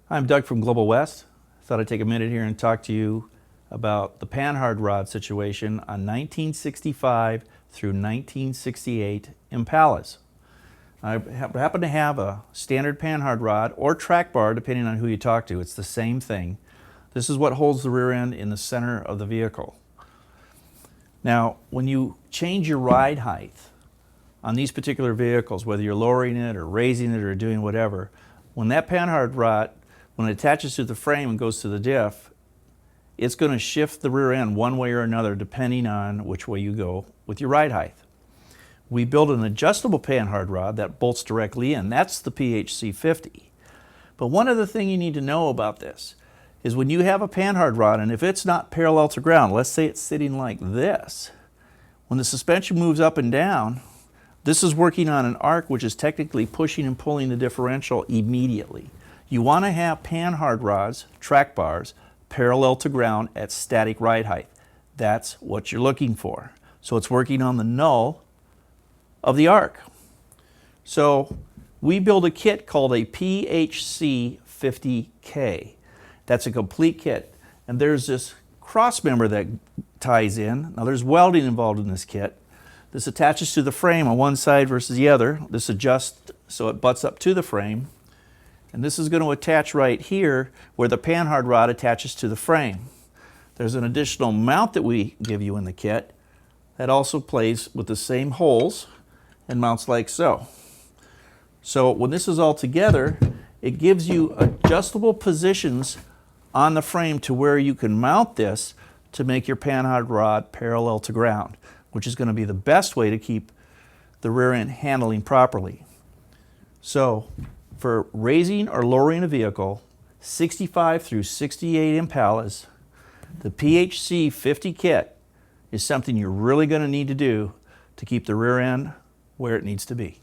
I'm Doug from Global West. Thought I'd take a minute here and talk to you about the Panhard rod situation on 1965 through 1968 Impalas. I happen to have a standard Panhard rod or track bar, depending on who you talk to. It's the same thing. This is what holds the rear end in the center of the vehicle. Now, when you change your ride height on these particular vehicles, whether you're lowering it or raising it or doing whatever, when that Panhard rod, when it attaches to the frame and goes to the diff, it's going to shift the rear end one way or another depending on which way you go with your ride height. We build an adjustable Panhard rod that bolts directly in. That's the PHC 50. But one other thing you need to know about this is when you have a Panhard rod, and if it's not parallel to ground, let's say it's sitting like this, when the suspension moves up and down, this is working on an arc which is technically pushing and pulling the differential immediately. You want to have Panhard rods, track bars, parallel to ground at static ride height. That's what you're looking for. So it's working on the null of the arc. So we build a kit called a PHC 50K. That's a complete kit. And there's this cross member that ties in. Now there's welding involved in this kit. This attaches to the frame on one side versus the other. This adjusts so it butts up to the frame. And this is going to attach right here where the Panhard rod attaches to the frame. There's an additional mount that we give you in the kit that also plays with the same holes and mounts like so. So when this is all together, it gives you adjustable positions on the frame to where you can mount this to make your Panhard rod parallel to ground, which is going to be the best way to keep the rear end handling properly. So for raising or lowering a vehicle, 65 through 68 Impalas, the PHC 50 kit is something you're really going to need to do to keep the rear end where it needs to be.